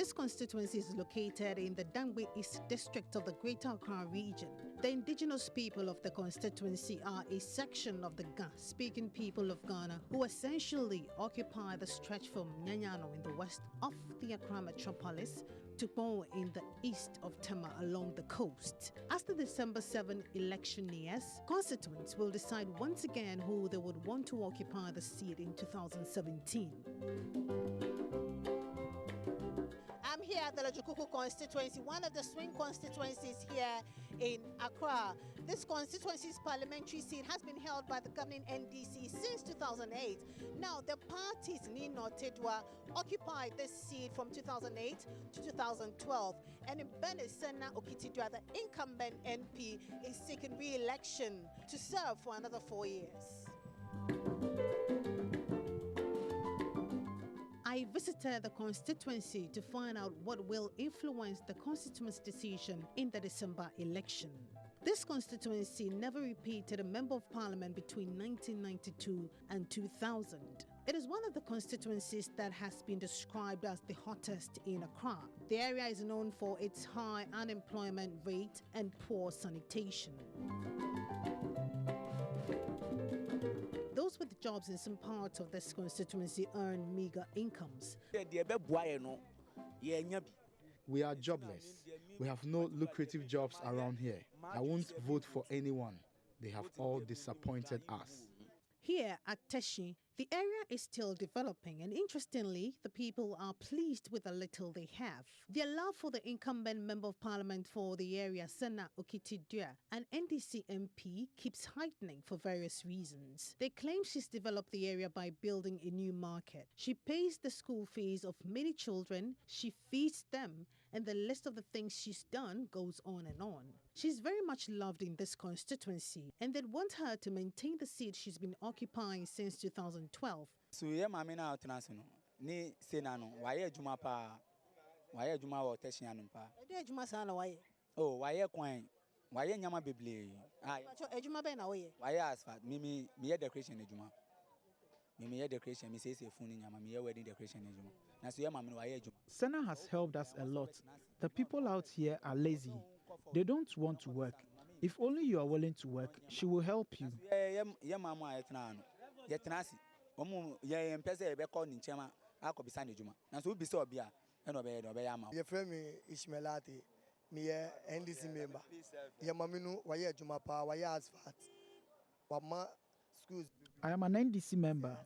This constituency is located in the Dangbe East district of the Greater Accra region. The indigenous people of the constituency are a section of the Ga-speaking people of Ghana who essentially occupy the stretch from Nyanyano in the west of the Accra metropolis to Bon in the east of Tema along the coast. As the December 7 election nears, constituents will decide once again who they would want to occupy the seat in 2017. I'm here at the Ledzokuku constituency, one of the swing constituencies here in Accra. This constituency's parliamentary seat has been held by the governing NDC since 2008. Now, the parties Nino Tedwa occupied this seat from 2008 to 2012. And in Benesena Okitidwa, the incumbent MP is seeking re-election to serve for another 4 years. I visited the constituency to find out what will influence the constituent's decision in the December election. This constituency never repeated a member of parliament between 1992 and 2000. It is one of the constituencies that has been described as the hottest in Accra. The area is known for its high unemployment rate and poor sanitation. Those with jobs in some parts of this constituency earn meager incomes. We are jobless. We have no lucrative jobs around here. I won't vote for anyone. They have all disappointed us. Here at Teshi, the area is still developing, and interestingly, the people are pleased with the little they have. Their love for the incumbent member of parliament for the area, Sena Okitidua, an NDC MP, keeps heightening for various reasons. They claim she's developed the area by building a new market. She pays the school fees of many children, she feeds them, and the list of the things she's done goes on and on. She's very much loved in this constituency, and they want her to maintain the seat she's been occupying since 2012. So yeah, mama na otenase ni se na no waye adwuma pa waye adwuma wo teshian pa e dey adwuma sa na waye oh waye kwan waye nyama beble adwuma be na waye asphalt me ye decoration adwuma me ye decoration me say phone nyama me ye wedding decoration adwuma na so yeah mama waye adwuma. Sena has helped us a lot. The people out here are lazy. They don't want to work. If only you are willing to work, she will help you. Yeah mama ayetna no ye tenase ye mpese be call ni chema akobisa na adwuma na so obisa obia e no be ama ye frame me Ishmelati me NDC member ye maminu waye adwuma pa waye asphalt wama schools. I am an NDC member.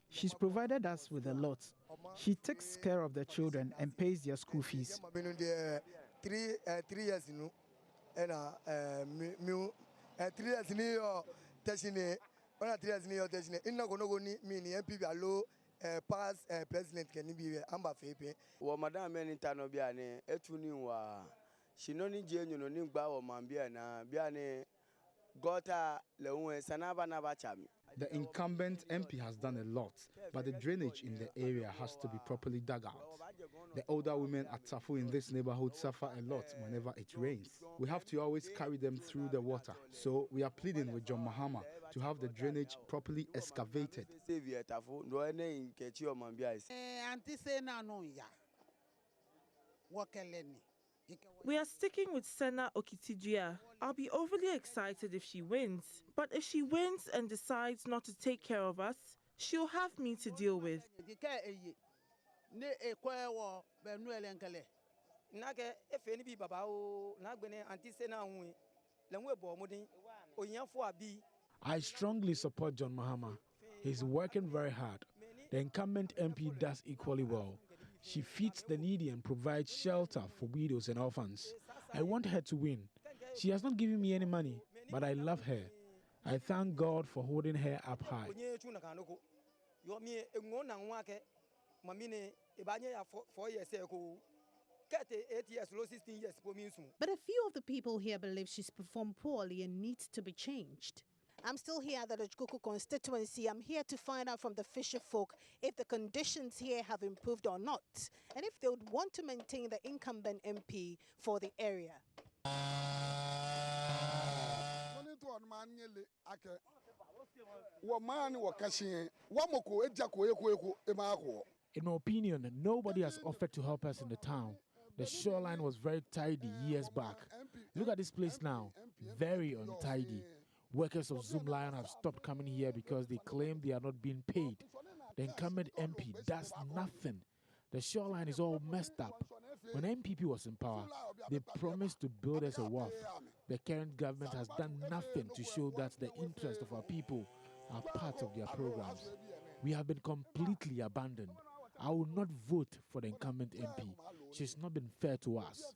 She's provided us with a lot. She takes care of the children and pays their school fees. 3 years no and 3 years ni yo teshine ona 3 years ni yo teshine inna gono ni me ni MP allo past president can be amba fepe wo madam menita no bia ne etuni wa shinoni jenyu no ni gba wo mambia na bia ne gota lewe sanaba na ba chami. The incumbent MP has done a lot, but the drainage in the area has to be properly dug out. The older women at Tafu in this neighborhood suffer a lot whenever it rains. We have to always carry them through the water. So we are pleading with John Mahama to have the drainage properly excavated. We are sticking with Sena Okitidua. I'll be overly excited if she wins. But if she wins and decides not to take care of us, she'll have me to deal with. I strongly support John Mahama. He's working very hard. The incumbent MP does equally well. She feeds the needy and provides shelter for widows and orphans. I want her to win. She has not given me any money, but I love her. I thank God for holding her up high. But a few of the people here believe she's performed poorly and needs to be changed. I'm still here at the Ledzokuku constituency. I'm here to find out from the fisher folk if the conditions here have improved or not, and if they would want to maintain the incumbent MP for the area. In my opinion, nobody has offered to help us in the town. The shoreline was very tidy years back. Look at this place now, very untidy. Workers of Zoom Lion have stopped coming here because they claim they are not being paid. The incumbent MP does nothing. The shoreline is all messed up. When MPP was in power, they promised to build us a wharf. The current government has done nothing to show that the interests of our people are part of their programs. We have been completely abandoned. I will not vote for the incumbent MP. She's not been fair to us.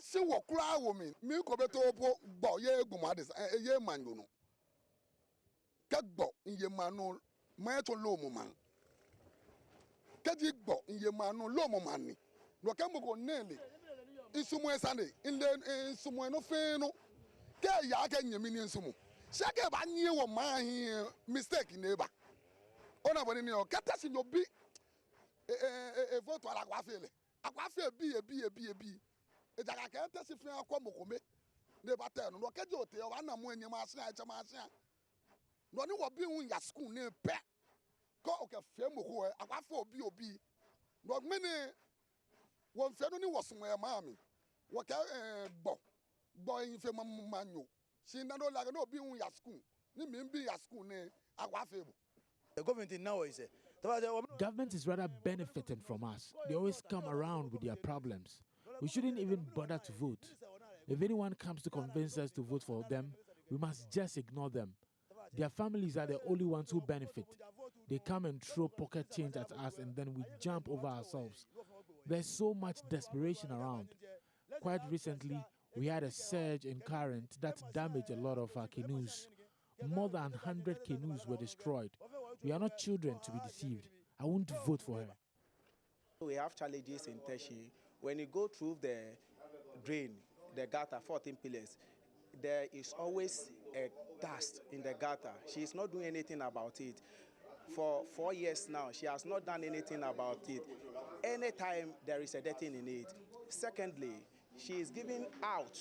Si wo kura wo mi ko beto gbo ye egbuma de ye mango no ka gbo ye manu ma to lo mo man ka di gbo ye manu lo mo man ni no ka mo ko nele isumu esande in the isumu no fe no ka ya ka nyami ni isumu sha ka ba nye wo ma hi mistake neighbor ona boni ni o ka ta si no bi vote ala kwa fele akwa fe bi ejaga ka ente si fin akwa mokome ne bata no ka je ote o na mo enyim ase a chama ase a no ni wo bi hu ya school ne pe ko o ka fe moko e akwa fe obi no mene wo fe no ni wo so e ma mi wo ka gbo yin fe manyo si na no la no obi hu ya school ni mi bi ya school ne akwa fe bo the government now is Government is rather benefiting from us. They always come around with their problems. We shouldn't even bother to vote. If anyone comes to convince us to vote for them, we must just ignore them. Their families are the only ones who benefit. They come and throw pocket change at us and then we jump over ourselves. There's so much desperation around. Quite recently, we had a surge in current that damaged a lot of our canoes. More than 100 canoes were destroyed. We are not children to be deceived. I won't vote for her. We have challenges in Teshi. When you go through the drain, the gutter, 14 pillars, there is always a dust in the gutter. She is not doing anything about it. For 4 years now, she has not done anything about it. Anytime there is a dirty in it. Secondly, she is giving out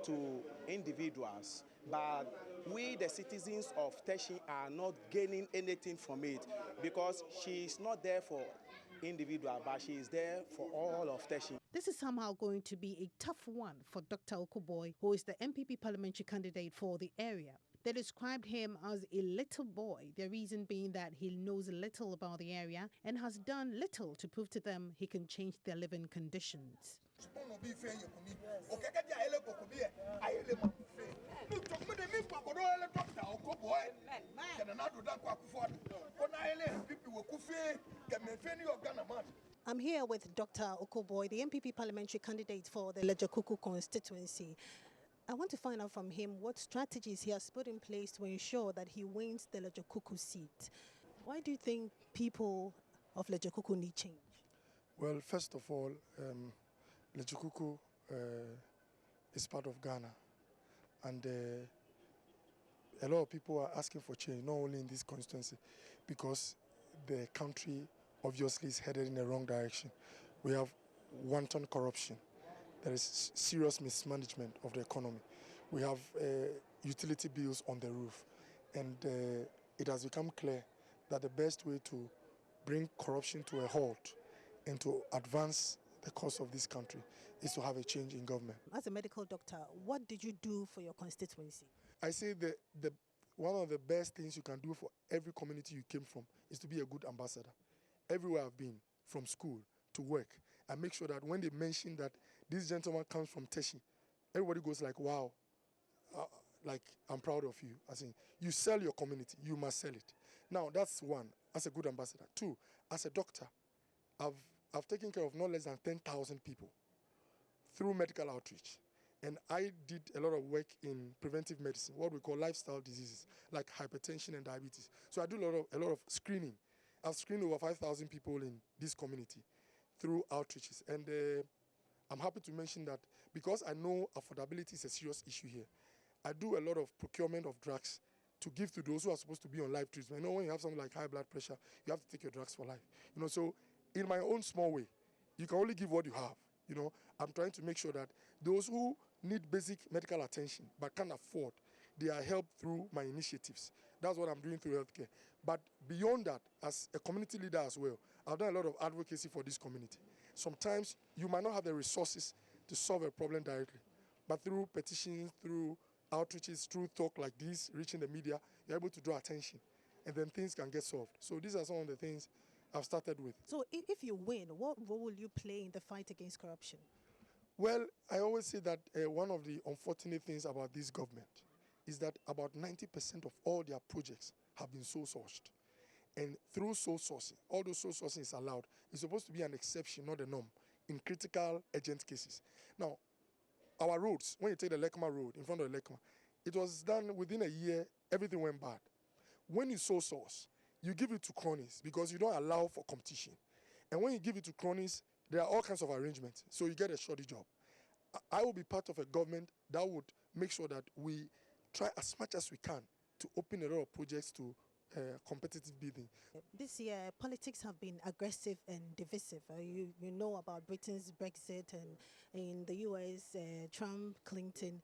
to individuals, but we, the citizens of Teshi, are not gaining anything from it because she is not there for individual, but she is there for all of Teshi. This is somehow going to be a tough one for Dr. Okuboy, who is the MPP parliamentary candidate for the area. They described him as a little boy, the reason being that he knows little about the area and has done little to prove to them he can change their living conditions. I'm here with Dr. Okuboy, the MPP parliamentary candidate for the Ledzokuku constituency. I want to find out from him what strategies he has put in place to ensure that he wins the Ledzokuku seat. Why do you think people of Ledzokuku need change? Well, first of all, Ledzokuku is part of Ghana, and a lot of people are asking for change, not only in this constituency, because the country obviously is headed in the wrong direction. We have wanton corruption. There is serious mismanagement of the economy. We have utility bills on the roof, and it has become clear that the best way to bring corruption to a halt and to advance the cause of this country is to have a change in government. As a medical doctor, what did you do for your constituency? I say one of the best things you can do for every community you came from is to be a good ambassador. Everywhere I've been, from school to work, I make sure that when they mention that this gentleman comes from Teshi, everybody goes like, wow, like, I'm proud of you. I think you sell your community, you must sell it. Now, that's one, as a good ambassador. Two, as a doctor, I've taken care of not less than 10,000 people through medical outreach. And I did a lot of work in preventive medicine, what we call lifestyle diseases, like hypertension and diabetes. So I do a lot of screening. I've screened over 5,000 people in this community through outreaches. And I'm happy to mention that because I know affordability is a serious issue here, I do a lot of procurement of drugs to give to those who are supposed to be on life treatment. You know, when you have something like high blood pressure, you have to take your drugs for life. You know, so in my own small way, you can only give what you have. You know, I'm trying to make sure that those who need basic medical attention but can't afford, they are helped through my initiatives. That's what I'm doing through healthcare. But beyond that, as a community leader as well, I've done a lot of advocacy for this community. Sometimes you might not have the resources to solve a problem directly, but through petitions, through outreaches, through talk like this, reaching the media, you're able to draw attention, and then things can get solved. So these are some of the things I've started with. So if you win, what role will you play in the fight against corruption? Well, I always say that one of the unfortunate things about this government is that about 90% of all their projects have been sole sourced. And through sole sourcing, although sole sourcing is allowed, it's supposed to be an exception, not the norm, in critical urgent cases. Now, our roads, when you take the Lekma Road in front of the Lekma, it was done within a year, everything went bad. When you sole source, you give it to cronies because you don't allow for competition. And when you give it to cronies, there are all kinds of arrangements, so you get a shoddy job. I will be part of a government that would make sure that we try as much as we can to open a lot of projects to competitive bidding. This year, politics have been aggressive and divisive. You know about Britain's Brexit and in the US, Trump, Clinton.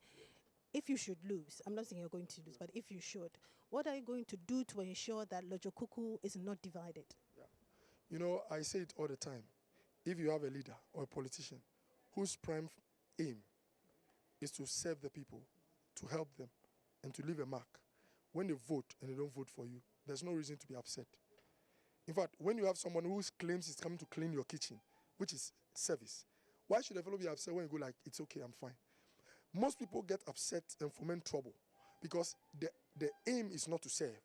If you should lose, I'm not saying you're going to lose, but if you should, what are you going to do to ensure that Ledzokuku is not divided? Yeah. You know, I say it all the time. If you have a leader or a politician whose prime aim is to serve the people, to help them, and to leave a mark, when they vote and they don't vote for you, there's no reason to be upset. In fact, when you have someone who claims he's coming to clean your kitchen, which is service, why should a fellow be upset when you go like, it's okay, I'm fine? Most people get upset and foment trouble because the aim is not to serve,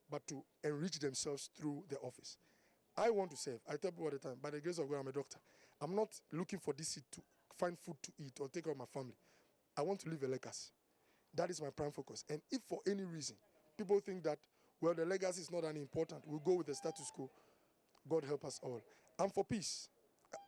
but to enrich themselves through the office. I want to serve. I tell people all the time, by the grace of God, I'm a doctor. I'm not looking for this to find food to eat or take care of my family. I want to leave a legacy. That is my prime focus. And if for any reason people think that, well, the legacy is not that important, we'll go with the status quo, God help us all. I'm for peace.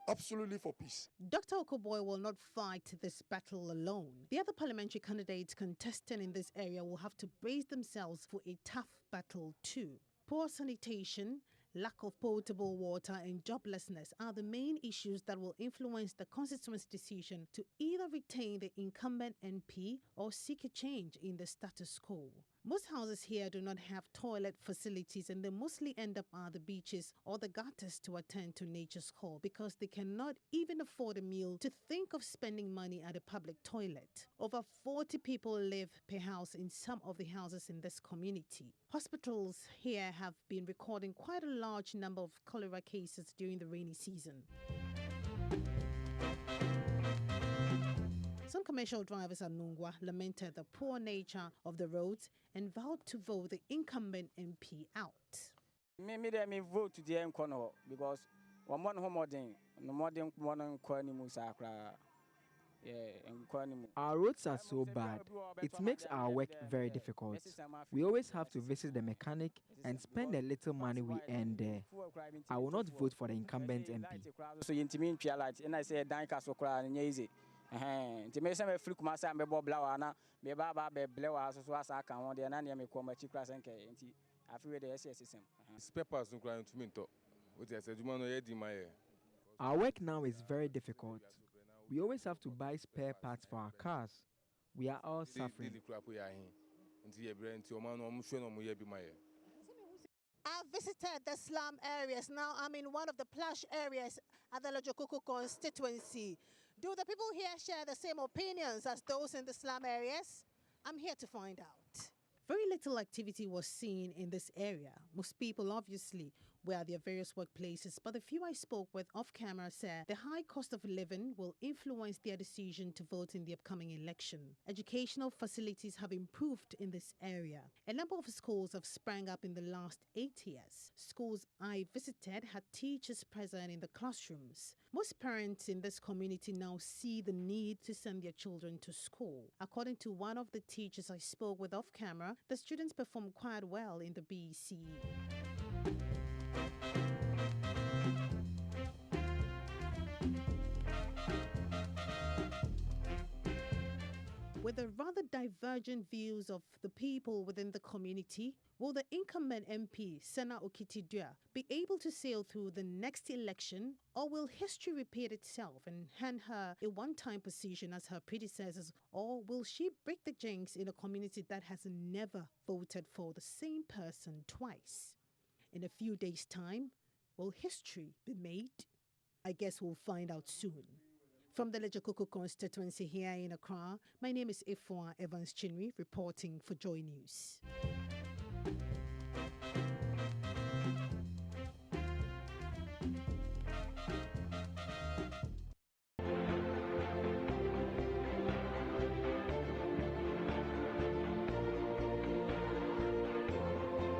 Absolutely for peace. Dr. Okoboy will not fight this battle alone. The other parliamentary candidates contesting in this area will have to brace themselves for a tough battle too. Poor sanitation, lack of potable water and joblessness are the main issues that will influence the constituency decision to either retain the incumbent MP or seek a change in the status quo. Most houses here do not have toilet facilities and they mostly end up at the beaches or the gutters to attend to nature's call because they cannot even afford a meal to think of spending money at a public toilet. Over 40 people live per house in some of the houses in this community. Hospitals here have been recording quite a large number of cholera cases during the rainy season. Some commercial drivers at Nungwa lamented the poor nature of the roads and vowed to vote the incumbent MP out. Me vote to the Nkono because one more thing, no more than one Our roads are so bad, it makes our work very difficult. We always have to visit the mechanic and spend the little money we earn there. I will not vote for the incumbent MP. So you mean and I say Danka so cry easy. To me some free kuma say me bobla na me baba be blewa so asa kan won de na ne me ko ma chi class nke enti afi the system. Papers no cry to me to. What I said no ye di my. Our work now is very difficult. We always have to buy spare parts for our cars. We are all suffering. I've visited the slum areas. Now I'm in one of the plush areas at the Ledzokuku constituency. Do the people here share the same opinions as those in the slum areas? I'm here to find out. Very little activity was seen in this area. Most people obviously were at their various workplaces, but the few I spoke with off camera said the high cost of living will influence their decision to vote in the upcoming election. Educational facilities have improved in this area. A number of schools have sprang up in the last 8 years. Schools I visited had teachers present in the classrooms. Most parents in this community now see the need to send their children to school. According to one of the teachers I spoke with off camera, the students performed quite well in the BECE. With the rather divergent views of the people within the community, will the incumbent MP, Sena Okitidua, be able to sail through the next election, or will history repeat itself and hand her a one-time position as her predecessors, or will she break the jinx in a community that has never voted for the same person twice? In a few days' time, will history be made? I guess we'll find out soon. From the Ledzokuku Constituency here in Accra, my name is Ifwa Evans Chinri, reporting for Joy News.